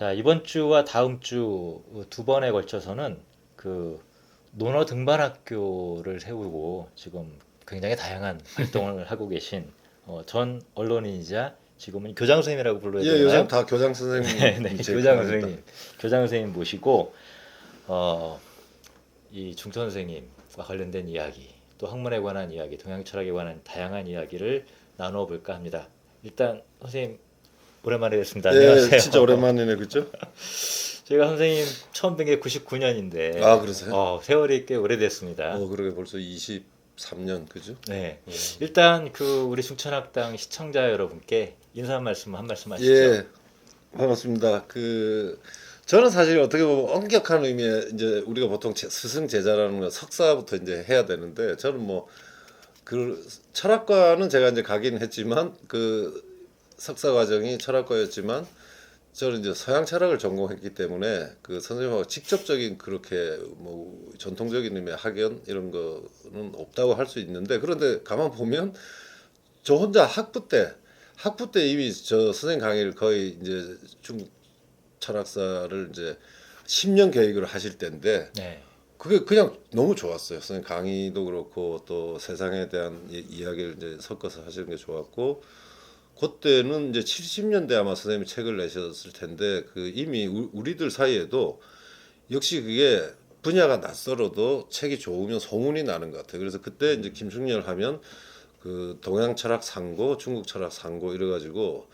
자, 이번 주와 다음 주 두 번에 걸쳐서는 그 논어 등반학교를 세우고 지금 굉장히 다양한 활동을 하고 계신 전 언론인이자 지금은 교장 선생님이라고 불러야 예, 요즘 되나요? 다 교장 네, 네, 선생님이 제일 교장 편합니다. 선생님, 교장 선생님 모시고 어, 이 중천 선생님과 관련된 이야기, 또 학문에 관한 이야기, 동양 철학에 관한 다양한 이야기를 나누어 볼까 합니다. 일단 선생님 오랜만에 뵙습니다. 예, 안녕하세요. 진짜 오랜만이네, 그죠? 제가 선생님 처음 뵌 게 99년인데, 아, 그러세요? 세월이 꽤 오래됐습니다. 그러게 벌써 23년, 그죠? 네. 일단 우리 중천학당 시청자 여러분께 인사 한 말씀 하시죠. 예, 반갑습니다. 저는 사실 어떻게 보면 엄격한 의미의 이제 우리가 보통 스승 제자라는 건 석사부터 이제 해야 되는데 저는 뭐 그 철학과는 제가 이제 가긴 했지만 그 석사 과정이 철학과였지만 저는 이제 서양 철학을 전공했기 때문에 그 선생님하고 직접적인 그렇게 뭐 전통적인 의미의 학연 이런 거는 없다고 할 수 있는데 그런데 가만 보면 저 혼자 학부 때 이미 저 선생님 강의를 거의 이제 중국 철학사를 이제 10년 계획으로 하실 때인데 네. 그게 그냥 너무 좋았어요. 선생님 강의도 그렇고 또 세상에 대한 이야기를 이제 섞어서 하시는 게 좋았고 그때는 이제 70년대 아마 선생님이 책을 내셨을 텐데 그 이미 우리들 사이에도 역시 그게 분야가 낯설어도 책이 좋으면 소문이 나는 것 같아요. 그래서 그때 이제 김승열 하면 그 동양 철학 상고, 중국 철학 상고 이래가지고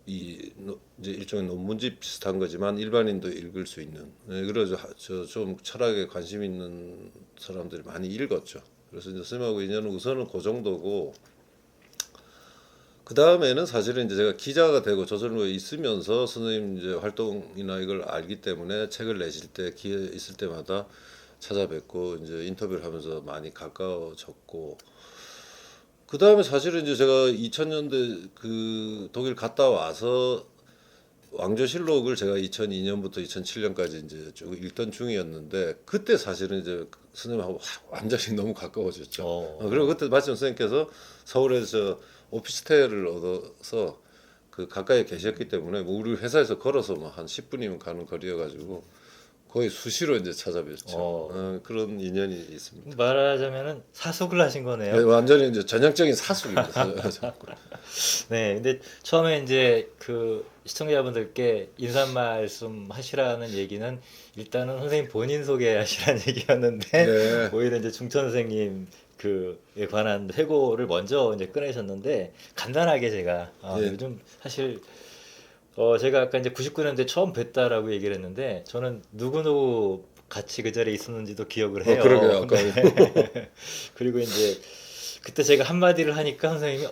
이제 일종의 논문집 비슷한 거지만 일반인도 읽을 수 있는. 네, 그래서 저 좀 철학에 관심 있는 사람들이 많이 읽었죠. 그래서 이제 선생님하고 인연은 우선은 그 정도고 그 다음에는 사실은 이제 제가 기자가 되고 조선로에 있으면서 선생님 이제 활동이나 이걸 알기 때문에 책을 내실 때 기회 있을 때마다 찾아뵙고 이제 인터뷰를 하면서 많이 가까워졌고 그 다음에 사실은 이제 제가 2000년대 그 독일 갔다 와서 왕조실록을 제가 2002년부터 2007년까지 이제 쭉 읽던 중이었는데 그때 사실은 이제 선생님하고 완전히 너무 가까워졌죠. 그리고 그때 마침 선생님께서 서울에서 오피스텔을 얻어서 그 가까이 계셨기 때문에 뭐 우리 회사에서 걸어서 뭐 한 10분이면 가는 거리여가지고 거의 수시로 이제 찾아뵙죠. 그런 인연이 있습니다. 말하자면은 사속을 하신 네, 거네요. 완전히 이제 전형적인 사숙입니다. 네, 근데 처음에 이제 시청자분들께 인사 말씀 하시라는 얘기는 일단은 선생님 본인 소개하시라는 얘기였는데 네. 오히려 이제 중천 선생님 그에 관한 회고를 먼저 이제 꺼내셨는데 간단하게 제가 예. 요즘 사실 제가 아까 이제 99년대 처음 뵀다라고 얘기를 했는데 저는 누구누구 같이 그 자리에 있었는지도 기억을 해요. 그러게요. 아까 네. 그리고 이제 그때 제가 한마디를 하니까 선생님이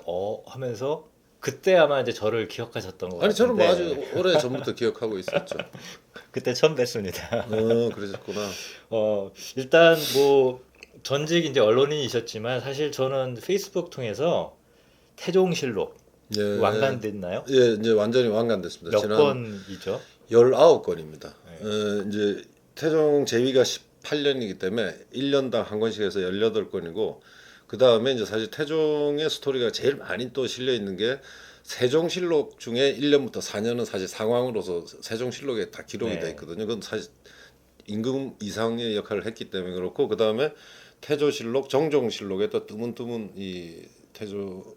하면서 그때 아마 이제 저를 기억하셨던 것 아니 저는 뭐 같은데 아주 오래 전부터 기억하고 있었죠. 그때 처음 뵀습니다. 그러셨구나. 일단 뭐 전직 이제 언론인이셨지만 사실 저는 페이스북 통해서 태종실록 예, 완간됐나요? 예, 이제 완전히 완간됐습니다. 몇 지난 권이죠? 19건입니다. 네. 이제 태종 제위가 18년이기 때문에 1년당 한 권씩 해서 18건이고 그 다음에 이제 사실 태종의 스토리가 제일 많이 또 실려 있는 게 세종실록 중에 1년부터 4년은 사실 상황으로서 세종실록에 다 기록이 네. 돼 있거든요. 그건 사실 임금 이상의 역할을 했기 때문에 그렇고 그 다음에 태조실록, 정종실록에 또 드문드문 이 태조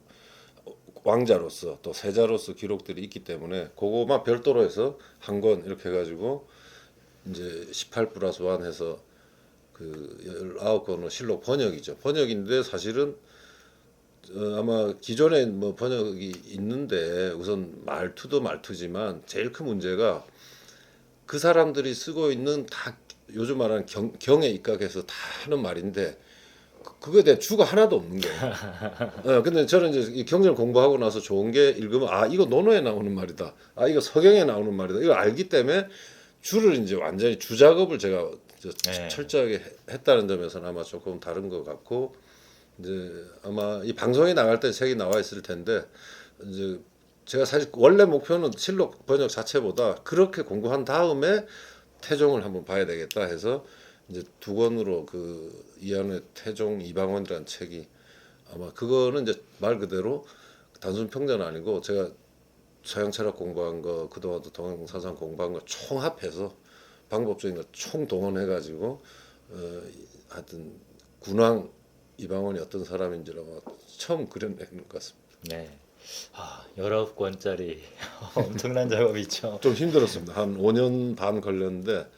왕자로서 또 세자로서 기록들이 있기 때문에 그거만 별도로 해서 한 권 이렇게 해가지고 이제 18 플러스 1 해서 그 19권의 실록 번역이죠. 번역인데 사실은 아마 기존에 뭐 번역이 있는데 우선 말투도 말투지만 제일 큰 문제가 그 사람들이 쓰고 있는 다 요즘 말하는 경에 입각해서 다 하는 말인데 그거에 대한 주가 하나도 없는 거예요. 근데 저는 이제 이 경전을 공부하고 나서 좋은 게 읽으면 이거 논어에 나오는 말이다. 이거 서경에 나오는 말이다. 이걸 알기 때문에 주를 이제 완전히 주작업을 제가 네. 철저하게 했다는 점에서는 아마 조금 다른 것 같고 이제 아마 이 방송에 나갈 때 책이 나와 있을 텐데 이제 제가 사실 원래 목표는 실록 번역 자체보다 그렇게 공부한 다음에 태종을 한번 봐야 되겠다 해서 이제 두 권으로 그 이한의 태종 이방원이라는 책이 아마 그거는 이제 말 그대로 단순 평전 아니고 제가 서양 철학 공부한 거 그동안도 동양사상 공부한 거 총합해서 방법적인 거 총동원해가지고 하여튼 군왕 이방원이 어떤 사람인지라고 처음 그려내는 것 같습니다. 네. 19권짜리 엄청난 작업이죠. 좀 힘들었습니다. 한 5년 반 걸렸는데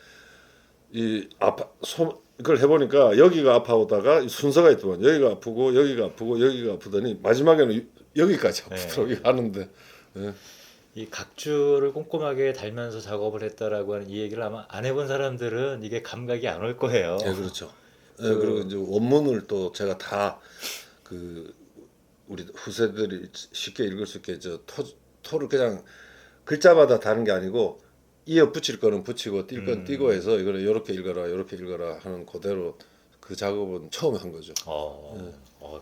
이걸 해보니까 여기가 아파오다가 순서가 있더만 여기가 아프고 여기가 아프고 여기가 아프더니 마지막에는 여기까지 아프더라고요. 하는데 이 각주를 꼼꼼하게 달면서 작업을 했다라고 하는 이 얘기를 아마 안 해본 사람들은 이게 감각이 안 올 거예요. 네, 그렇죠. 그리고 이제 원문을 또 제가 다 그 우리 후세들이 쉽게 읽을 수 있게 토를 그냥 글자마다 다는 게 아니고 이어 붙일 거는 붙이고 띌 건 띄고 해서 이거를 이렇게 읽어라 이렇게 읽어라 하는 그대로 그 작업은 처음 한 거죠.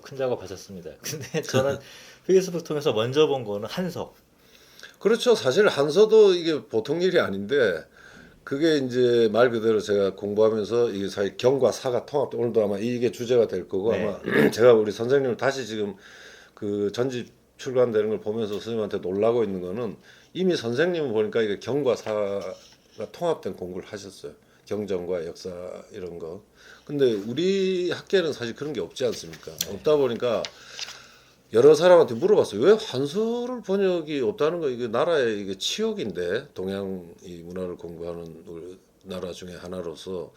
큰 작업하셨습니다. 근데 저는 페이스북 통해서 먼저 본 거는 한석. 그렇죠. 사실 한서도 이게 보통 일이 아닌데 그게 이제 말 그대로 제가 공부하면서 이게 사실 경과 사가 통합 오늘도 아마 이게 주제가 될 거고 네. 아마 제가 우리 선생님을 다시 지금 그 전집 출간되는 걸 보면서 선생님한테 놀라고 있는 거는 이미 선생님은 보니까 이게 경과 사가 통합된 공부를 하셨어요. 경전과 역사 이런 거. 근데 우리 학계는 사실 그런 게 없지 않습니까? 없다 보니까 여러 사람한테 물어봤어요. 왜 한서를 번역이 없다는 거 이게 나라의 이게 치욕인데 동양 이 문화를 공부하는 우리 나라 중에 하나로서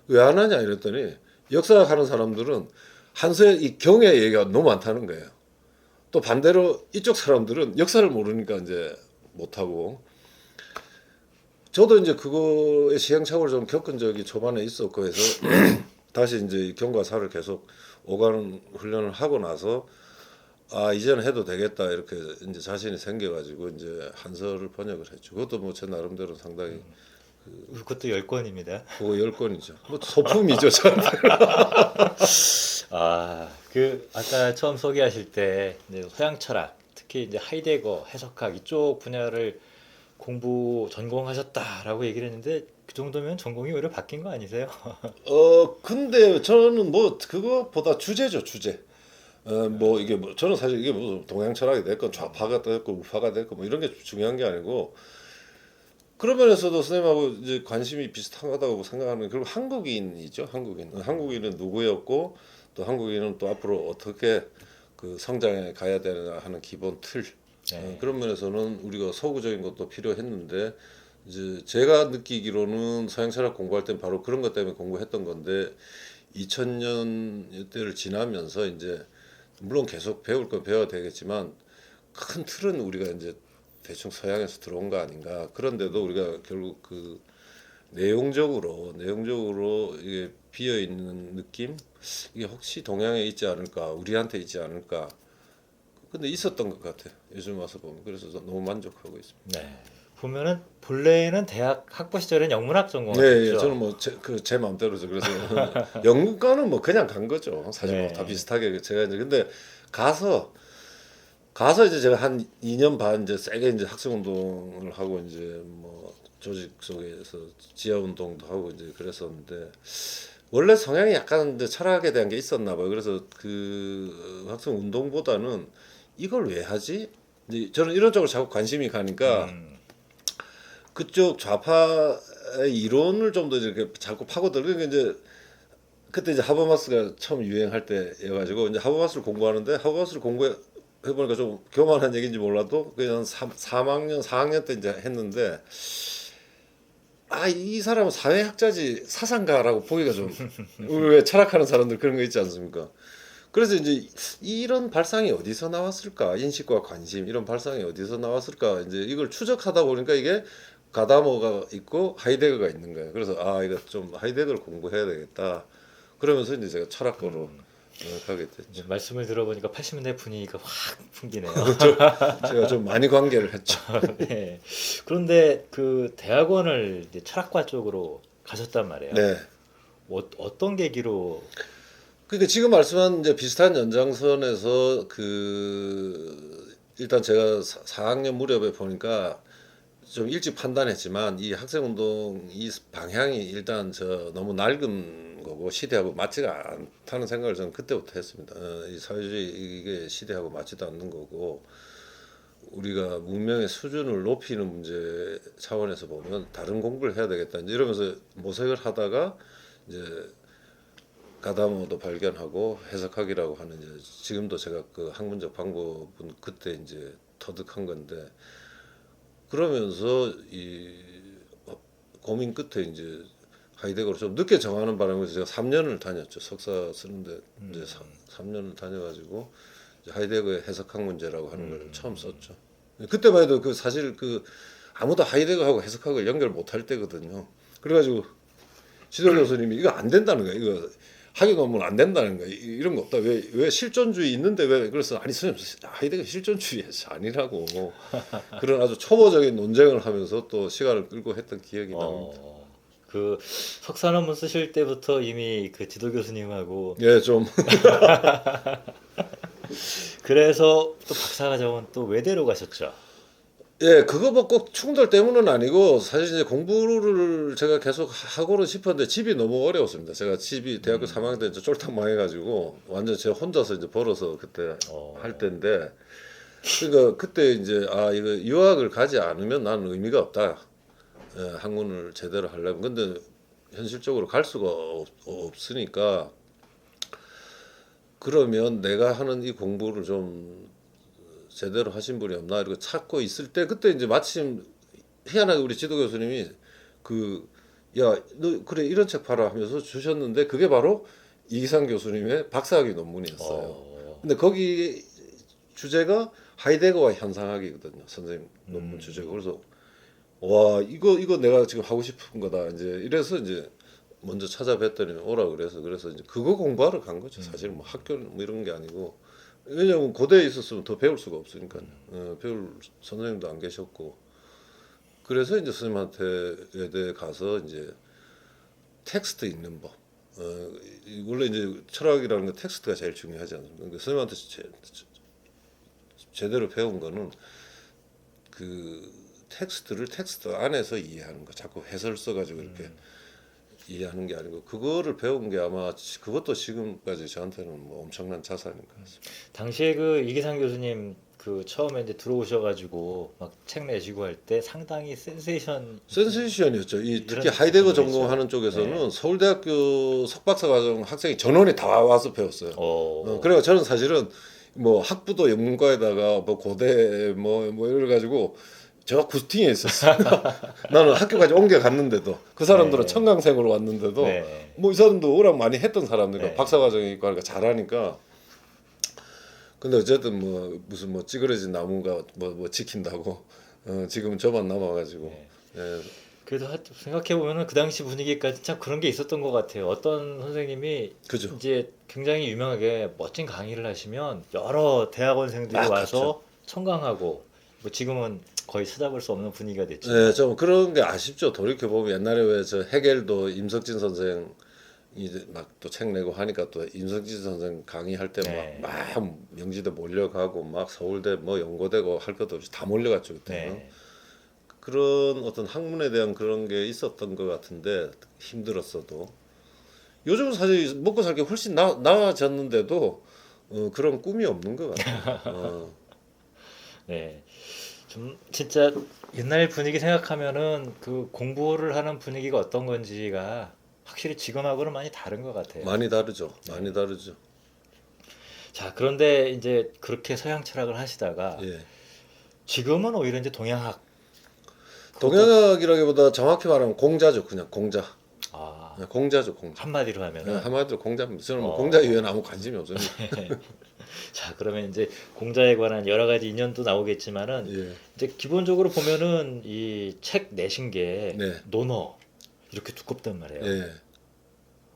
왜 안 하냐 이랬더니 역사학하는 사람들은 한서의 이 경의 얘기가 너무 많다는 거예요. 또 반대로 이쪽 사람들은 역사를 모르니까 이제 못하고 저도 이제 그거의 시행착오를 좀 겪은 적이 초반에 있었고 해서 다시 이제 경과사를 계속 오가는 훈련을 하고 나서 이제는 해도 되겠다 이렇게 이제 자신이 생겨가지고 이제 한서를 번역을 했죠. 그것도 뭐 제 나름대로 상당히 그것도 10권입니다. 그거 10권이죠. 뭐 소품이죠, 저한테. 아까 처음 소개하실 때 이제 서양 철학, 특히 이제 하이데거 해석학 이쪽 분야를 전공하셨다라고 얘기를 했는데 그 정도면 전공이 오히려 바뀐 거 아니세요? 근데 저는 뭐 그거보다 주제죠, 주제. 뭐 이게 뭐 저는 사실 이게 뭐 동양 철학이 됐건 좌파가 됐건 우파가 됐건 뭐 이런 게 중요한 게 아니고 그런 면에서도 선생님하고 이제 관심이 비슷하다고 생각하는 게 그리고 한국인이죠, 한국인은 누구였고 또 한국인은 또 앞으로 어떻게 그 성장해 가야 되나 하는 기본 틀 그런 면에서는 우리가 서구적인 것도 필요했는데 이제 제가 느끼기로는 서양 철학 공부할 땐 바로 그런 것 때문에 공부했던 건데 2000년대를 지나면서 이제 물론 계속 배울 건 배워야 되겠지만 큰 틀은 우리가 이제 대충 서양에서 들어온 거 아닌가. 그런데도 우리가 결국 그 내용적으로 이게 비어 있는 느낌 이게 혹시 동양에 있지 않을까, 우리한테 있지 않을까. 근데 있었던 것 같아요. 요즘 와서 보면 그래서 너무 만족하고 있습니다. 네. 보면은 본래는 대학 학부 시절엔 영문학 네, 전공하셨죠. 저는 뭐 제 마음대로죠. 그래서 영문과는 뭐 그냥 간 거죠. 사실 네. 뭐 다 비슷하게 제가 이제 근데 가서 이제 제가 한 2년 반 이제 세게 이제 학생 운동을 하고 이제 뭐 조직 속에서 지하 운동도 하고 이제 그랬었는데 원래 성향이 약간 이제 철학에 대한 게 있었나 봐요. 그래서 그 학생 운동보다는 이걸 왜 하지? 이제 저는 이런 쪽으로 자꾸 관심이 가니까 그쪽 좌파의 이론을 좀 더 이렇게 자꾸 파고들. 그러니까 이제 그때 이제 하버마스가 처음 유행할 때여가지고 이제 하버마스를 공부하는데 하버마스를 공부해보니까 좀 교만한 얘기인지 몰라도 그냥 3학년 4학년 때 이제 했는데 이 사람은 사회학자지 사상가라고 보기가 좀 왜 철학하는 사람들 그런 거 있지 않습니까? 그래서 이제 이런 발상이 어디서 나왔을까? 인식과 관심 이런 발상이 어디서 나왔을까? 이제 이걸 추적하다 보니까 이게 가다모가 있고 하이데거가 있는 거예요. 그래서 이거 좀 하이데거를 공부해야 되겠다. 그러면서 이제 제가 철학과로 가게 됐죠. 이제 말씀을 들어보니까 80년대 분위기가 확 풍기네요. 제가 좀 많이 관계를 했죠. 네. 그런데 그 대학원을 이제 철학과 쪽으로 가셨단 말이에요. 네. 어떤 계기로? 그러니까 지금 말씀한 이제 비슷한 연장선에서 일단 제가 4학년 무렵에 보니까 좀 일찍 판단했지만 이 학생운동 이 방향이 일단 너무 낡은 거고 시대하고 맞지가 않다는 생각을 저는 그때부터 했습니다. 이 사회주의 이게 시대하고 맞지도 않는 거고 우리가 문명의 수준을 높이는 문제 차원에서 보면 다른 공부를 해야 되겠다 이제 이러면서 모색을 하다가 이제 가다모도 발견하고 해석학이라고 하는 이제 지금도 제가 그 학문적 방법은 그때 이제 터득한 건데 그러면서 이 고민 끝에 이제 하이데거를 좀 늦게 정하는 바람에 제가 3년을 다녔죠. 석사 쓰는데 이제 3년을 다녀가지고 이제 하이데거의 해석학 문제라고 하는 걸 처음 썼죠. 그때만 해도 그 사실 그 아무도 하이데거하고 해석학을 연결 못할 때거든요. 그래가지고 지도 교수님이 이거 안 된다는 거야. 이거 학위 논문 안 된다는 거야. 이런 거 없다. 왜 실존주의 있는데 왜 그래서 아니 선생님 하이데거 실존주의 아니라고 그런 아주 초보적인 논쟁을 하면서 또 시간을 끌고 했던 기억이 납니다. 그 석사 논문 쓰실 때부터 이미 그 지도 교수님하고 예, 좀 그래서 또 박사과정은 또 외대로 가셨죠. 예, 그거 뭐 꼭 충돌 때문은 아니고 사실 이제 공부를 제가 계속 하고는 싶었는데 집이 너무 어려웠습니다. 제가 집이 대학교 3학년 때 이제 쫄딱 망해가지고 완전 제가 혼자서 이제 벌어서 그때 할 때인데 그러니까 그때 이제 아 이거 유학을 가지 않으면 나는 의미가 없다. 예, 학문을 제대로 하려면 근데 현실적으로 갈 수가 없으니까 그러면 내가 하는 이 공부를 좀 제대로 하신 분이 없나 이렇게 찾고 있을 때 그때 이제 마침 희한하게 우리 지도 교수님이 그 야 너 그래 이런 책 봐라 하면서 주셨는데 그게 바로 이기상 교수님의 박사학위 논문이었어요. 근데 거기 주제가 하이데거와 현상학이거든요. 선생님 논문 주제가. 그래서 와 이거 내가 지금 하고 싶은 거다. 이제 이래서 이제 먼저 찾아뵀더니 오라 그래서 이제 그거 공부하러 간 거죠. 사실 뭐 학교는 뭐 이런 게 아니고 왜냐면 고대에 있었으면 더 배울 수가 없으니까요. 배울 선생님도 안 계셨고 그래서 이제 선생님한테 외대 가서 이제 텍스트 읽는 법. 원래 이제 철학이라는 건 텍스트가 제일 중요하지 않습니까? 그러니까 선생님한테 제대로 배운 거는 그 텍스트를 텍스트 안에서 이해하는 거. 자꾸 해설 써가지고 이렇게 이해하는 게 아니고 그거를 배운 게 아마 그것도 지금까지 저한테는 뭐 엄청난 자산인 것 같습니다. 당시에 그 이기상 교수님 그 처음에 이제 들어오셔가지고 막 책 내시고 할 때 상당히 센세이션이었죠. 이 특히 이런 하이데거 부분이죠. 전공하는 쪽에서는 서울대학교 석박사 과정 학생이 전원이 다 와서 배웠어요. 그래서 저는 사실은 뭐 학부도 영문과에다가 뭐 고대 뭐 이래 가지고 제가 구스팅에 있었어요. 나는 학교까지 옮겨갔는데도 그 사람들은 네. 청강생으로 왔는데도 네. 뭐 이 사람도 오락 많이 했던 사람들이니까 네. 박사과정이 있고 하니까 잘하니까 근데 어쨌든 뭐 무슨 뭐 찌그러진 나무가 뭐 지킨다고 지금 저만 남아가지고 네. 예, 그래도 생각해 보면은 그 당시 분위기까지 참 그런 게 있었던 것 같아요. 어떤 선생님이 그죠. 이제 굉장히 유명하게 멋진 강의를 하시면 여러 대학원생들이 아, 와서 청강하고 뭐 지금은 거의 찾아볼 수 없는 분위기가 됐죠. 예, 좀 그런 게 아쉽죠. 돌이켜 보면 옛날에 왜 저 해겔도 임석진 선생 이제 막 또 책 내고 하니까 또 임석진 선생 강의할 때 네. 막 명지대 몰려가고 막 서울대 뭐 연고되고 할 것도 없이 다 몰려갔죠 그때는. 네. 그런 어떤 학문에 대한 그런 게 있었던 것 같은데 힘들었어도 요즘은 사실 먹고 살기 훨씬 나아졌는데도 그런 꿈이 없는 것 같아요. 네. 좀 진짜 옛날 분위기 생각하면은 그 공부를 하는 분위기가 어떤 건지가 확실히 지금하고는 많이 다른 것 같아요. 많이 다르죠. 많이 다르죠. 자, 그런데 이제 그렇게 서양 철학을 하시다가 예. 지금은 오히려 이제 동양학 동양학이라기보다 정확히 말하면 공자죠. 그냥 공자. 아, 공자죠. 공자. 한마디로 하면은 한마디로 공자입니다. 저는 뭐 어. 공자 이외에는 아무 관심이 없어요. 자, 그러면 이제 공자에 관한 여러 가지 인연도 나오겠지만은 예. 이제 기본적으로 보면은 이 책 내신 게 네. 논어 이렇게 두껍단 말이에요. 예.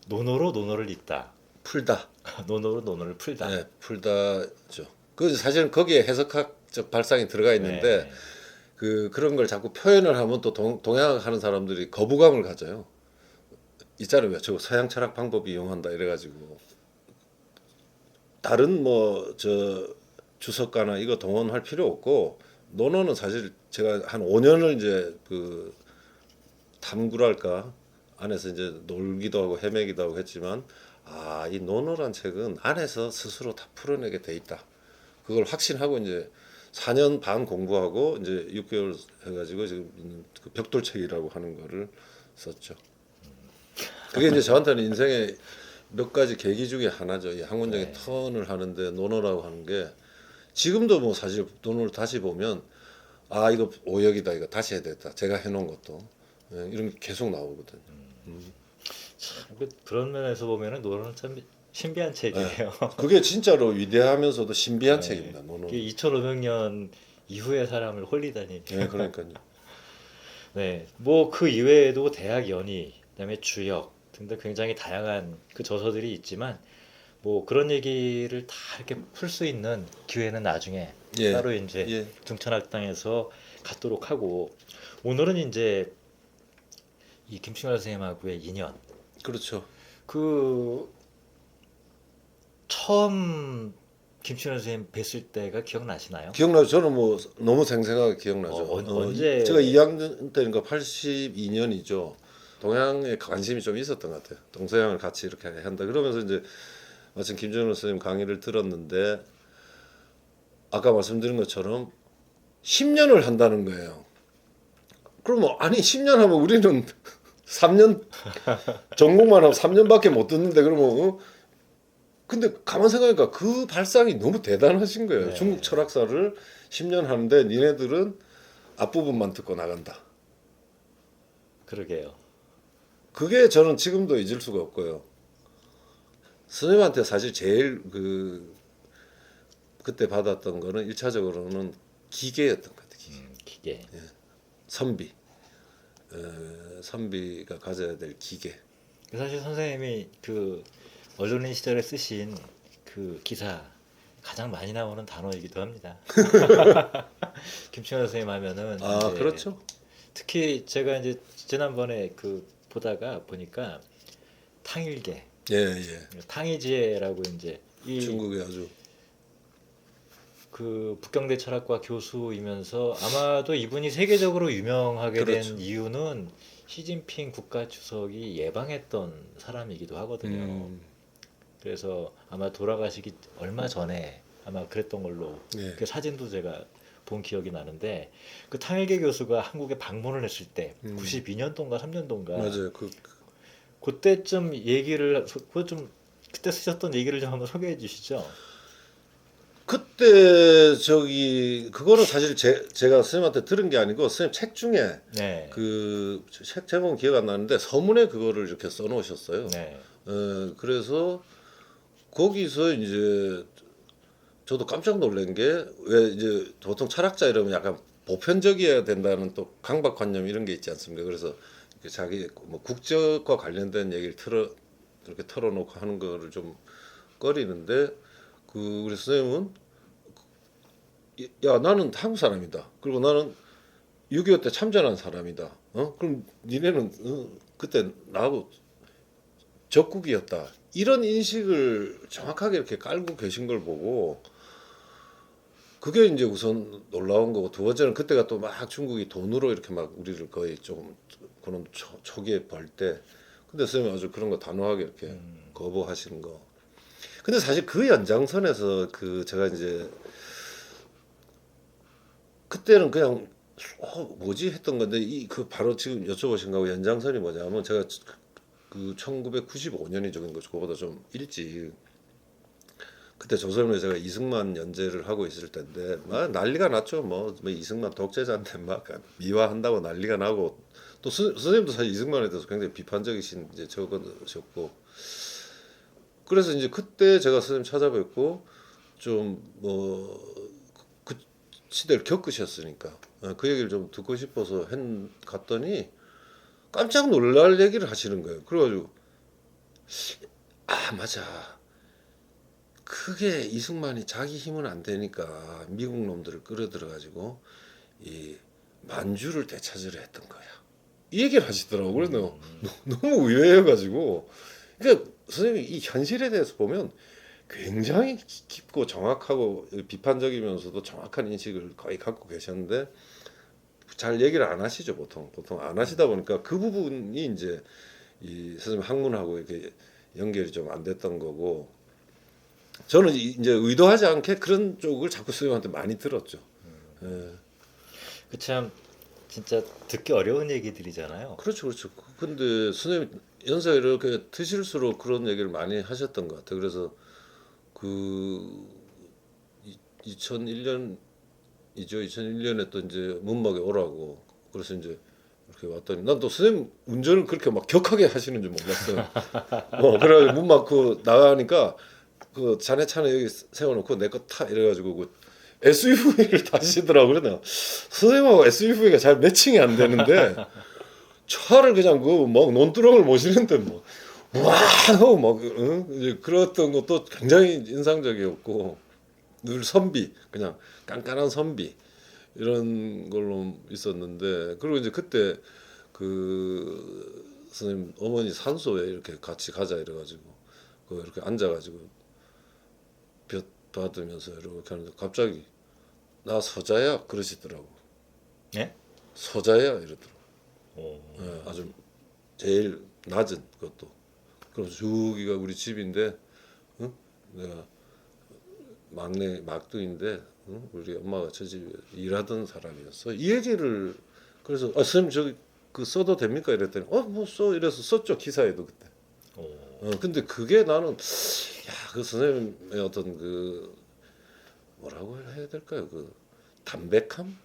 논어로 논어를 읽다. 풀다. 논어로 논어를 풀다. 예. 풀다죠. 그 사실은 거기에 해석학적 발상이 들어가 있는데 네. 그런 걸 자꾸 표현을 하면 또 동양학 하는 사람들이 거부감을 가져요. 있잖아요. 저 서양 철학 방법 이용한다 이래가지고 다른 뭐 저 주석가나 이거 동원할 필요 없고 논어는 사실 제가 한 5년을 이제 그 탐구랄까 안에서 이제 놀기도 하고 헤매기도 하고 했지만 아, 이 논어란 책은 안에서 스스로 다 풀어내게 돼 있다. 그걸 확신하고 이제 4년 반 공부하고 이제 6개월 해가지고 지금 있는 그 벽돌책이라고 하는 거를 썼죠. 그게 이제 저한테는 인생의 몇 가지 계기 중에 하나죠. 이 학문적인 네. 턴을 하는데 논어라고 하는 게 지금도 뭐 사실 논어를 다시 보면 아 이거 오역이다 이거 다시 해야 되겠다. 제가 해놓은 것도 예, 이런 게 계속 나오거든요. 그런 면에서 보면은 논어는 참 신비한 책이에요. 그게 진짜로 위대하면서도 신비한 네. 책입니다. 논어는. 2500년 이후의 사람을 홀리다니. 예, 그러니까요. 네, 뭐 그 이외에도 대학 연의, 그다음에 주역 등등 굉장히 다양한 그 저서들이 있지만 뭐 그런 얘기를 다 이렇게 풀 수 있는 기회는 나중에 예, 따로 이제 예, 중천학당에서 갖도록 하고 오늘은 이제 이 김충렬 선생님하고의 인연 그렇죠. 그 처음 김충렬 선생님 뵀을 때가 기억나시나요? 기억나죠? 저는 뭐 너무 생생하게 기억나죠. 언제 제가 2학년 때니까 82년이죠. 동양에 관심이 좀 있었던 것 같아요. 동서양을 같이 이렇게 한다. 그러면서 이제 마침 김정일 선생님 강의를 들었는데 아까 말씀드린 것처럼 10년을 한다는 거예요. 그럼 아니 10년 하면 우리는 3년 전공만 하면 3년밖에 못 듣는데 그러면 근데 가만 생각하니까 그 발상이 너무 대단하신 거예요. 네. 중국 철학사를 10년 하는데 니네들은 앞부분만 듣고 나간다. 그러게요. 그게 저는 지금도 잊을 수가 없고요. 선생님한테 사실 제일 그때 받았던 거는 1차적으로는 기계였던 것 같아요. 기계. 선비. 선비가 가져야 될 기계. 사실 선생님이 그 언론인 시절에 쓰신 그 기사 가장 많이 나오는 단어이기도 합니다. 김충렬 선생님 하면은 아, 이제 그렇죠. 특히 제가 이제 지난번에 그 보니까 탕일계, 예, 예. 탕이지혜라고 이제 이 중국의 아주 그 북경대 철학과 교수이면서 아마도 이분이 세계적으로 유명하게 그렇죠. 된 이유는 시진핑 국가 주석이 예방했던 사람이기도 하거든요. 그래서 아마 돌아가시기 얼마 전에 아마 그랬던 걸로 예. 그 사진도 제가 본 기억이 나는데 그 탕일계 교수가 한국에 방문을 했을 때 92년도인가 3년도인가 맞아요. 그때쯤 얘기를 그좀 그때 쓰셨던 얘기를 좀 한번 소개해 주시죠. 그때 그거는 사실 제가 선생님한테 들은 게 아니고 선생님 책 중에 네. 그 책 제목은 기억 안 나는데 서문에 그거를 이렇게 써놓으셨어요. 네. 그래서 거기서 이제 저도 깜짝 놀란 게 왜 이제 보통 철학자 이러면 약간 보편적이어야 된다는 또 강박관념 이런 게 있지 않습니까? 그래서 이렇게 자기 뭐 국적과 관련된 얘기를 이렇게 털어놓고 하는 거를 좀 꺼리는데 우리 선생님은 야 나는 한국 사람이다. 그리고 나는 6.25 때 참전한 사람이다. 그럼 니네는 그때 나하고 적국이었다. 이런 인식을 정확하게 이렇게 깔고 계신 걸 보고 그게 이제 우선 놀라운 거고 두 번째는 그때가 또 막 중국이 돈으로 이렇게 막 우리를 거의 좀 그런 초기에 벌 때 근데 선생님이 아주 그런 거 단호하게 이렇게 거부하시는 거. 근데 사실 그 연장선에서 제가 이제 그때는 그냥 뭐지 했던 건데 바로 지금 여쭤보신 거하고 연장선이 뭐냐면 제가 그 1995년이죠. 그거보다 좀 일찍 그때 조선에 제가 이승만 연재를 하고 있을 때인데 막 난리가 났죠. 뭐 이승만 독재자인데 막 미화한다고 난리가 나고 또 선생님도 사실 이승만에 대해서 굉장히 비판적이신 이제 적으셨고 그래서 이제 그때 제가 선생님 찾아뵙고 좀 뭐 그 시대를 겪으셨으니까 그 얘기를 좀 듣고 싶어서 갔더니 깜짝 놀랄 얘기를 하시는 거예요. 그래가지고 아 맞아. 그게 이승만이 자기 힘은 안 되니까 미국 놈들을 끌어들여가지고 이 만주를 되찾으려 했던 거야. 이 얘기를 하시더라고. 그래서 너무 의외여가지고 그러니까 선생님이 이 현실에 대해서 보면 굉장히 깊고 정확하고 비판적이면서도 정확한 인식을 거의 갖고 계셨는데 잘 얘기를 안 하시죠. 보통 안 하시다 보니까 그 부분이 이제 이 선생님 학문하고 이렇게 연결이 좀 안 됐던 거고 저는 이제 의도하지 않게 그런 쪽을 자꾸 선생님한테 많이 들었죠. 예. 그 참 진짜 듣기 어려운 얘기들이잖아요. 그렇죠, 그렇죠. 근데 선생님 연세 이렇게 드실수록 그런 얘기를 많이 하셨던 것 같아요. 그래서 그 2001년이죠. 2001년에 또 이제 문막에 오라고. 그래서 이제 이렇게 왔더니 난 또 선생님 운전을 그렇게 막 격하게 하시는 줄 몰랐어요. 그래가지고 문막 그 나가니까 그 자네 차는 여기 세워놓고 내 거 타 이래가지고 그 SUV를 타시더라고. 그러나 선생님하고 SUV가 잘 매칭이 안 되는데 차를 그냥 그 막 논두렁을 모시는데 뭐 와 하고 막 이제 그랬던 것도 굉장히 인상적이었고 늘 선비 그냥 깐깐한 선비 이런 걸로 있었는데 그리고 이제 그때 그 선생님 어머니 산소에 이렇게 같이 가자 이래가지고 그 이렇게 앉아가지고 볕 받으면서 이렇게 하는데 갑자기 나 서자야 그러시더라고. 예? 서자야 이러더라고. 오. 예, 아주 제일 낮은 것도. 그럼 저기가 우리 집인데, 응? 내가 막내 막둥인데, 응? 우리 엄마가 저 집에 일하던 사람이었어. 이 얘기를 그래서 선생님 저기 그 써도 됩니까 이랬더니 뭐 써 이래서 썼죠 기사에도 그때. 오. 근데 그게 나는 그 선생님의 어떤 그 뭐라고 해야 될까요? 그 담백함,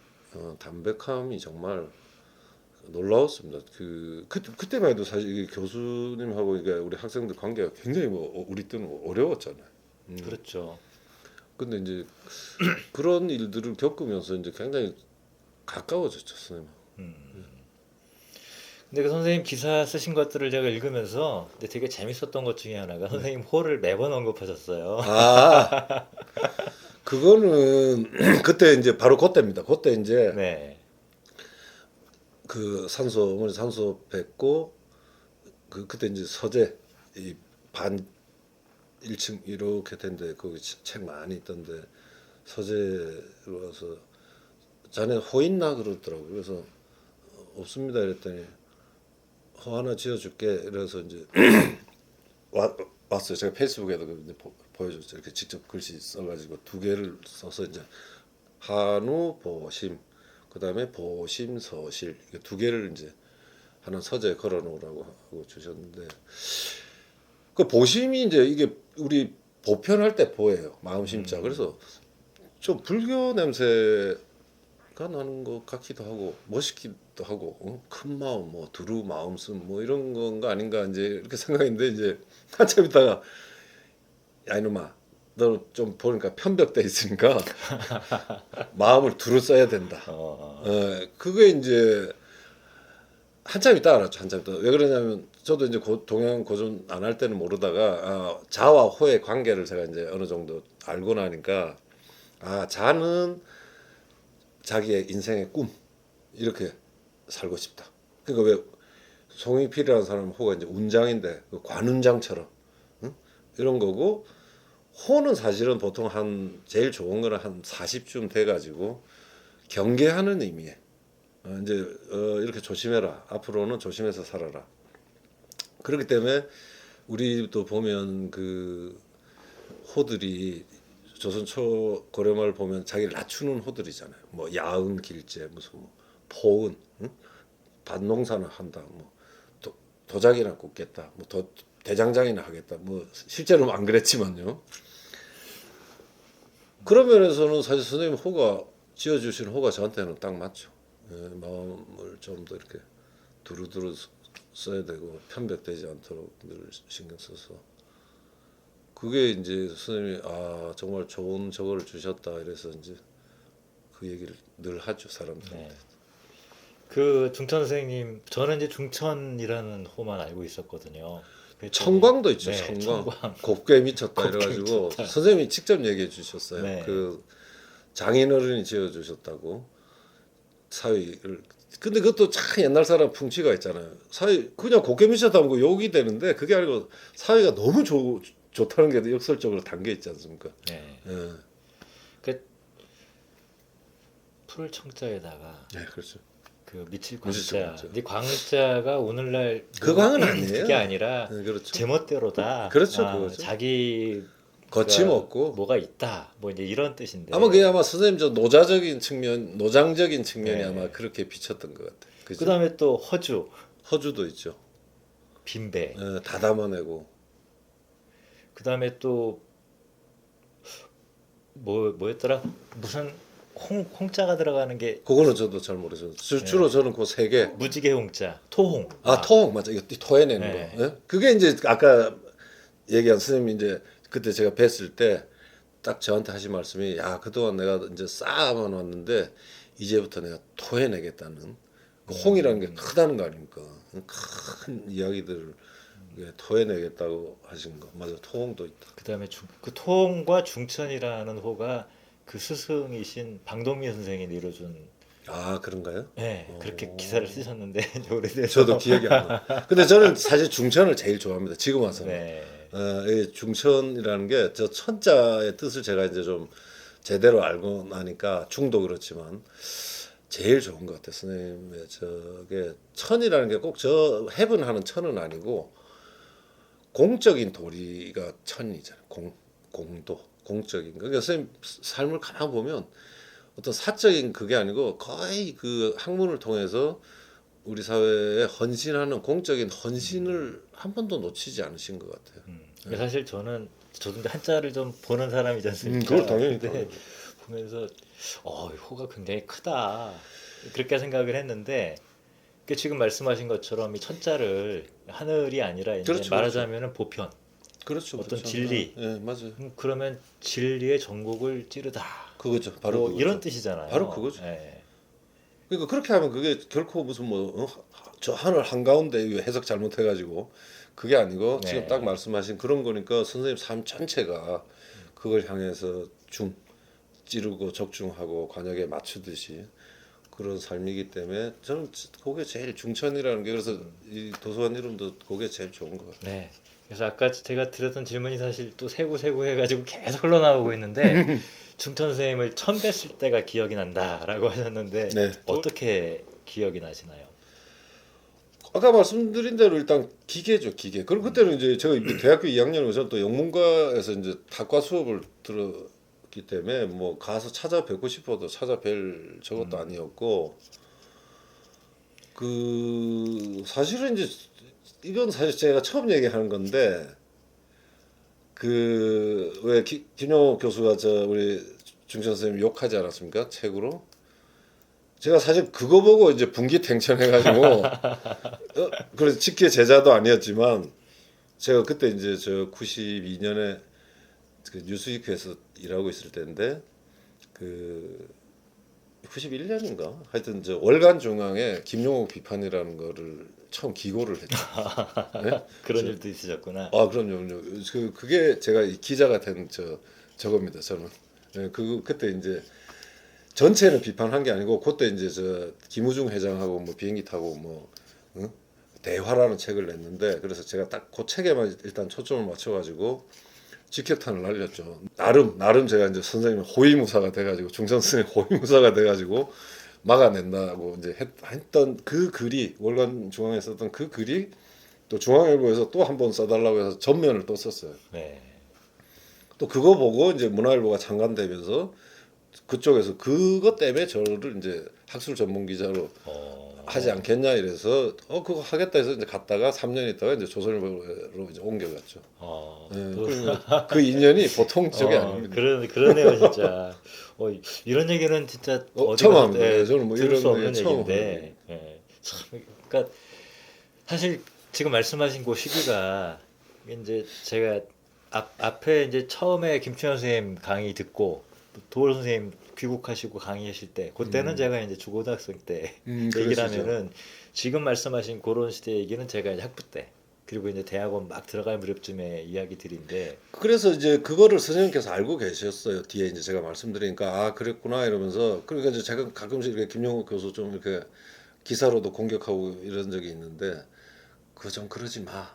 담백함이 정말 놀라웠습니다. 그때만 해도 사실 이게 교수님하고 이게 우리 학생들 관계가 굉장히 우리 때는 어려웠잖아요. 그렇죠. 근데 이제 그런 일들을 겪으면서 이제 굉장히 가까워졌죠, 선생님. 근데 그 선생님 기사 쓰신 것들을 제가 읽으면서 근데 되게 재밌었던 것 중에 하나가 선생님 호를 매번 언급하셨어요. 아, 그거는 그때 이제 바로 그때입니다. 그때 이제 네. 그 어머니 산소 뱉고 그때 이제 서재 이 반 1층 이렇게 된데 거기 책 많이 있던데 서재로 와서 자네 호 있나 그러더라고. 그래서 없습니다 이랬더니 호 하나 지어줄게. 이래서 이제 왔어요. 제가 페이스북에도 보여줬죠. 이렇게 직접 글씨 써가지고 두 개를 써서 이제 한우 보심 그다음에 보심 서실 이게 두 개를 이제 하나 서재에 걸어놓으라고 하고 주셨는데 그 보심이 이제 이게 우리 보편할 때 보예요. 마음 심자. 그래서 좀 불교 냄새가 나는 것 같기도 하고 멋있기도 하고 큰 마음 뭐 두루 마음씀 뭐 이런 건가 아닌가 이제 이렇게 생각했는데 이제 한참 있다가 야 이놈아 너 좀 보니까 편벽돼 있으니까 마음을 두루 써야 된다. 그게 이제 한참 있다 알았죠. 한참 있다. 왜 그러냐면 저도 이제 동양 고전 안 할 때는 모르다가 자와 호의 관계를 제가 이제 어느 정도 알고 나니까 자는 자기의 인생의 꿈 이렇게 살고 싶다. 그러니까 왜 송익필이라는 사람은 호가 이제 운장인데 그 관운장처럼 이런 거고 호는 사실은 보통 한 제일 좋은 거는 한 40쯤 돼가지고 경계하는 의미에 이제 이렇게 조심해라. 앞으로는 조심해서 살아라. 그렇기 때문에 우리도 보면 그 호들이 조선 초고려말 보면 자기를 낮추는 호들이잖아요. 뭐 야은 길제 무슨 뭐 포은 밭농사나 한다. 뭐 도자기나 굽겠다. 뭐 대장장이나 하겠다. 뭐 실제로는 안 그랬지만요. 그런 면에서는 사실 선생님 호가 지어주신 호가 저한테는 딱 맞죠. 마음을 좀 더 이렇게 두루두루 써야 되고 편벽되지 않도록 늘 신경 써서 그게 이제 선생님이 정말 좋은 저거를 주셨다 이래서 이제 그 얘기를 늘 하죠 사람들한테. 네. 그 중천 선생님 저는 이제 중천이라는 호만 알고 있었거든요. 그랬더니- 청광도 있죠. 네, 청광. 곱게 미쳤다 곱게 이래가지고 미쳤다. 선생님이 직접 얘기해 주셨어요. 네. 그 장인어른이 지어주셨다고 사위를. 근데 그것도 참 옛날 사람 풍치가 있잖아요. 사위 그냥 곱게 미쳤다면 그 욕이 되는데 그게 아니고 사위가 너무 좋다는 게 역설적으로 담겨 있지 않습니까? 네. 예. 풀 청자에다가 네, 그렇죠. 그 미칠 미칠 광자. 광자. 근데 광자가 오늘날 그 광은 아니에요. 그게 아니라 네, 그렇죠. 제멋대로다. 그렇죠, 그거죠. 자기 거침없고 뭐가 있다. 뭐 이제 이런 뜻인데. 아마 그게 아마 선생님 저 노자적인 측면, 노장적인 측면이 네. 아마 그렇게 비쳤던 것 같아요. 그죠? 그다음에 또 허주, 허주도 있죠. 빈배. 다 담아내고. 그다음에 또 뭐였더라? 무슨 홍자가 들어가는 게 그거는 저도 잘 모르죠. 주로 저는 그 세 개. 무지개 홍자, 토홍. 토홍 맞아. 이거 토해내는 네. 거. 예? 그게 이제 아까 얘기한 선생님이 이제 그때 제가 뵀을 때 딱 저한테 하신 말씀이 야 그동안 내가 이제 쌓아만 왔는데 이제부터 내가 토해내겠다는 그 홍이라는 게 크다는 거 아닙니까? 큰 이야기들을 토해내겠다고 하신 거 맞아. 토홍도 있다. 그다음에 그 토홍과 중천이라는 호가 그 스승이신 방동민 선생이 내려준 아 그런가요? 네, 그렇게 기사를 쓰셨는데 오래돼서 저도 기억이 안 나. 근데 저는 사실 중천을 제일 좋아합니다. 지금 와서는. 네. 이 중천이라는 게 저 천자의 뜻을 제가 이제 좀 제대로 알고 나니까 중도 그렇지만 제일 좋은 것 같아요. 선생님의 저게 천이라는 게 꼭 저 해분하는 천은 아니고 공적인 도리가 천이잖아요. 공도 공적인. 그러니까 선생님 삶을 가만 보면 어떤 사적인 그게 아니고 거의 그 학문을 통해서 우리 사회에 헌신하는 공적인 헌신을 한 번도 놓치지 않으신 것 같아요. 사실 저도 이제 한자를 좀 보는 사람이지 않습니까? 그걸 당연히 근데 보면서 호가 굉장히 크다 그렇게 생각을 했는데 그 지금 말씀하신 것처럼 이 천자를 하늘이 아니라 이제 그렇죠, 말하자면은 보편 그렇죠. 어떤 그렇죠. 진리. 예, 맞아요. 그러면 진리의 전곡을 찌르다 그거죠. 바로 뭐 그거죠. 이런 뜻이잖아요. 바로 그거죠. 예. 그러니까 그렇게 하면 그게 결코 무슨 저 하늘 한가운데 이거 해석 잘못해가지고 그게 아니고 네. 지금 딱 말씀하신 그런 거니까 선생님 삶 전체가 그걸 향해서 찌르고 적중하고 관역에 맞추듯이 그런 삶이기 때문에 저는 그게 제일 중천이라는 게 그래서 이 도서관 이름도 그게 제일 좋은 것 같아요. 네. 그래서 아까 제가 드렸던 질문이 사실 또 세고 해가지고 계속 흘러나오고 있는데 중천 선생님을 처음 뵀을 때가 기억이 난다라고 하셨는데 네. 어떻게 기억이 나시나요? 아까 말씀드린 대로 일단 기계죠, 기계. 그리고 그때는 이제 제가 대학교 2학년이고 저는 또 영문과에서 이제 학과 수업을 들었기 때문에 뭐 가서 찾아뵙고 싶어도 찾아뵐 저것도 아니었고 그 사실은 이제 이건 사실 제가 처음 얘기하는 건데 그 왜 김용옥 교수가 저 우리 중천 선생님 욕하지 않았습니까? 책으로. 제가 사실 그거 보고 이제 분기탱천해가지고 그래서 직계 제자도 아니었지만 제가 그때 이제 저 92년에 그 뉴스위크에서 일하고 있을 때인데 그 91년인가 하여튼 저 월간 중앙에 김용옥 비판이라는 거를 처음 기고를 했죠. 네? 그런 일도 있으셨구나. 그럼요. 그게 제가 기자가 된 저겁니다. 저는 그때 이제 전체는 비판한 게 아니고 그때 이제 저 김우중 회장하고 뭐 비행기 타고 뭐 대화라는 책을 냈는데 그래서 제가 딱 그 책에만 일단 초점을 맞춰가지고 직격탄을 날렸죠. 나름 제가 이제 선생님 호위무사가 돼가지고 중천 선생님 호위무사가 돼가지고 막아낸다고 이제 했던 그 글이 월간 중앙에 썼던 그 글이 또 중앙일보에서 또 한 번 써달라고 해서 전면을 또 썼어요. 네. 또 그거 보고 이제 문화일보가 창간되면서 그쪽에서 그것 때문에 저를 이제 학술 전문 기자로 하지 않겠냐 이래서 그거 하겠다 해서 이제 갔다가 3년 있다가 이제 조선일보로 이제 옮겨갔죠. 그러니까 그 인연이 보통 적이 아닙니다. 그러네요 진짜. 이런 얘기는 진짜 처음 합니다. 저는 뭐 들을 이런 수 없는 처음 얘기인데, 참 그러니까 사실 지금 말씀하신 그 시기가 이제 제가 앞에 이제 처음에 김춘현 선생님 강의 듣고 도월 선생님 귀국하시고 강의하실 때 그때는 제가 이제 중고등학생 때 얘기를 하면은 지금 말씀하신 그런 시대 얘기는 제가 이제 학부 때 그리고 이제 대학원 막 들어갈 무렵쯤에 이야기들인데 그래서 이제 그거를 선생님께서 알고 계셨어요. 뒤에 이제 제가 말씀드리니까 그랬구나 이러면서 그러니까 이제 제가 가끔씩 이렇게 김용욱 교수 좀 이렇게 기사로도 공격하고 이런 적이 있는데 그거 좀 그러지 마.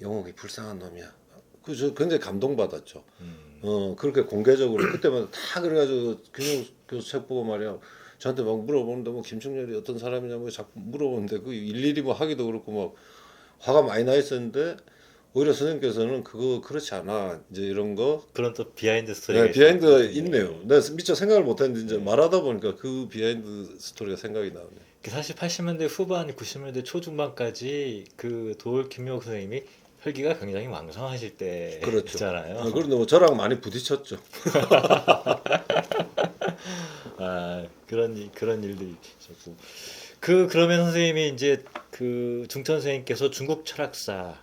용욱이 불쌍한 놈이야. 저 굉장히 감동받았죠. 그렇게 공개적으로 그때만 다 그래가지고 김용욱 교수 책 보고 말이야. 저한테 막 물어보는데 뭐 김충렬이 어떤 사람이냐 뭐 자꾸 물어보는데 그 일일이 뭐 하기도 그렇고 막 화가 많이 나 있었는데 오히려 선생님께서는 그거 그렇지 않아 이제 이런 거 그런 또 비하인드 스토리가 네, 비하인드가 있었군요. 있네요. 내가 미처 생각을 못했는데 이제 말하다 보니까 그 비하인드 스토리가 생각이 나네요. 사실 80년대 후반, 90년대 초중반까지 그 도올 김용옥 선생님이 혈기가 굉장히 왕성하실 그렇죠. 때잖아요. 그런데 뭐 저랑 많이 부딪혔죠. 아, 그런 일들이 있었고. 그러면 선생님이 이제 그 중천 선생님께서 중국 철학사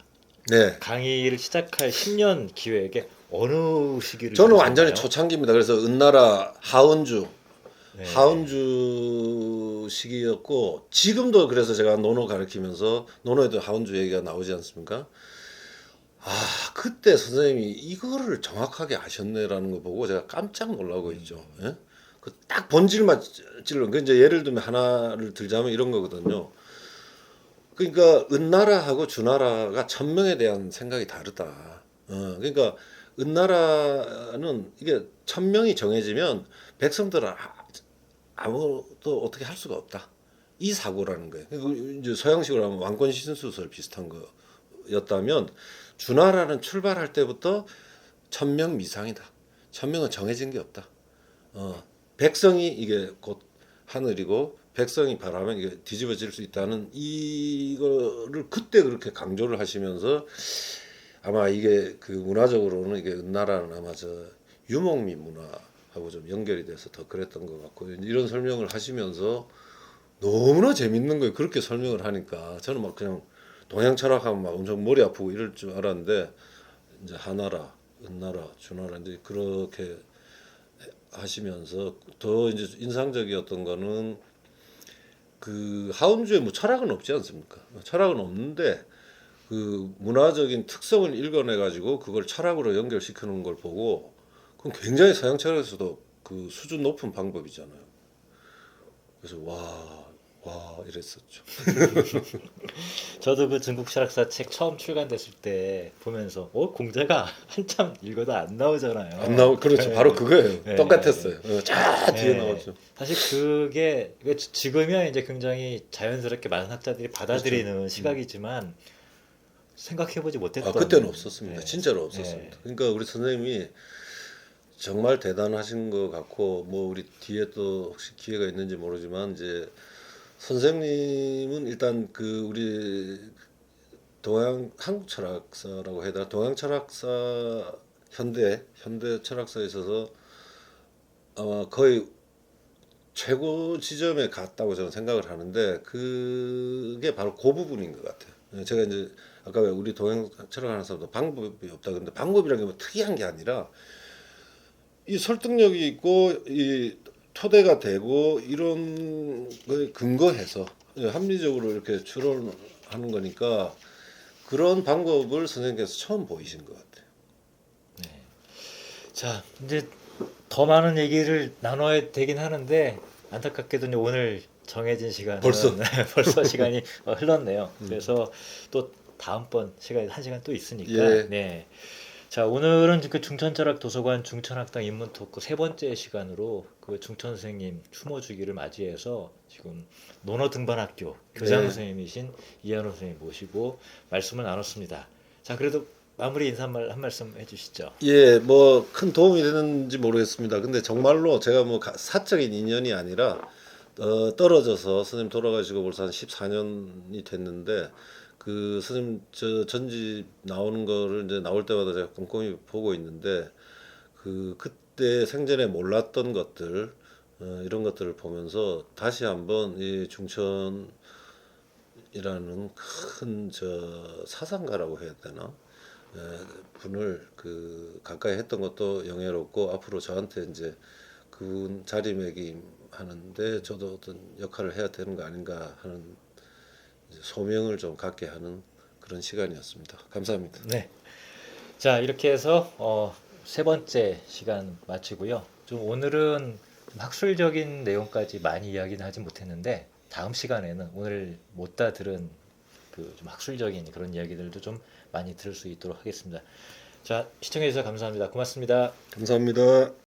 네. 강의를 시작할 10년 기획에 어느 시기를 저는 두셨나요? 완전히 초창기입니다. 그래서 은나라 하은주 네. 하은주 시기였고 지금도 그래서 제가 논어 가르치면서 논어에도 하은주 얘기가 나오지 않습니까? 아 그때 선생님이 이거를 정확하게 아셨네라는 거 보고 제가 깜짝 놀라고 있죠. 예? 그 딱 본질만 찔러. 그 이제 예를 들면 하나를 들자면 이런 거거든요. 그러니까 은나라하고 주나라가 천명에 대한 생각이 다르다. 그러니까 은나라는 이게 천명이 정해지면 백성들은 아무도 어떻게 할 수가 없다. 이 사고라는 거예요. 그러니까 이제 서양식으로 하면 왕권 신수설 비슷한 거였다면 주나라는 출발할 때부터 천명 미상이다. 천명은 정해진 게 없다. 백성이 이게 곧 하늘이고 백성이 바라면 이게 뒤집어질 수 있다는 이거를 그때 그렇게 강조를 하시면서 아마 이게 그 문화적으로는 이게 은나라는 아마 저 유목민 문화하고 좀 연결이 돼서 더 그랬던 것 같고 이런 설명을 하시면서 너무나 재밌는 거예요. 그렇게 설명을 하니까 저는 막 그냥 동양 철학하면 막 엄청 머리 아프고 이럴 줄 알았는데 이제 하나라, 은나라, 주나라 이제 그렇게 하시면서 더 이제 인상적이었던 거는 그 하음주에 뭐 철학은 없지 않습니까? 철학은 없는데 그 문화적인 특성을 읽어내 가지고 그걸 철학으로 연결시키는 걸 보고 그건 굉장히 서양 철학에서도 그 수준 높은 방법이잖아요. 그래서 와 이랬었죠. 저도 그 중국 철학사 책 처음 출간됐을 때 보면서 공자가 한참 읽어도 안 나오잖아요. 안 나오 그렇죠. 바로 그거예요. 네. 똑같았어요. 쫙 뒤에 네. 나왔죠. 사실 그게 지금이야 이제 굉장히 자연스럽게 많은 학자들이 받아들이는 그렇죠. 시각이지만 생각해보지 못했던. 그때는 없었습니다. 네. 진짜로 없었습니다. 그러니까 우리 선생님이 정말 대단하신 것 같고 뭐 우리 뒤에 또 혹시 기회가 있는지 모르지만 이제 선생님은 일단 그 우리 동양 한국 철학사라고 해야 되나 동양 철학사 현대 철학사에 있어서 아마 거의 최고 지점에 갔다고 저는 생각을 하는데 그게 바로 그 부분인 것 같아요. 제가 이제 아까 왜 우리 동양 철학하는 사람도 방법이 없다 그런데 방법이라는 게 뭐 특이한 게 아니라 이 설득력이 있고 이 토대가 되고 이런 거에 근거해서 합리적으로 이렇게 추론하는 거니까 그런 방법을 선생님께서 처음 보이신 것 같아요. 자, 이제 더 많은 얘기를 나눠야 되긴 하는데 안타깝게도 이제 오늘 정해진 시간은 벌써? 벌써 시간이 흘렀네요. 그래서 또 다음번 시간에 한 시간 또 있으니까. 예. 네. 자, 오늘은 그 중천철학 도서관 중천학당 입문 토크 세 번째 시간으로 그 중천 선생님 추모주기를 맞이해서 지금 논어 등반학교 교장 네. 선생님이신 이한호 선생님 모시고 말씀을 나눴습니다. 자, 그래도 마무리 인사말 한 말씀 해주시죠. 예, 뭐 큰 도움이 되는지 모르겠습니다. 근데 정말로 제가 뭐 사적인 인연이 아니라 떨어져서 선생님 돌아가시고 벌써 한 14년이 됐는데 그 선생님 저 전집 나오는 거를 이제 나올 때마다 제가 꼼꼼히 보고 있는데 그때 생전에 몰랐던 것들 이런 것들을 보면서 다시 한번 이 중천이라는 큰 저 사상가라고 해야 되나? 분을 그 가까이 했던 것도 영예롭고 앞으로 저한테 이제 그 자리매김하는데 저도 어떤 역할을 해야 되는 거 아닌가 하는 이제 소명을 좀 갖게 하는 그런 시간이었습니다. 감사합니다. 네. 자, 이렇게 해서 세 번째 시간 마치고요. 좀 오늘은 좀 학술적인 내용까지 많이 이야기는 하지 못했는데 다음 시간에는 오늘 못다 들은 그 좀 학술적인 그런 이야기들도 좀 많이 들을 수 있도록 하겠습니다. 자, 시청해 주셔서 감사합니다. 고맙습니다. 감사합니다.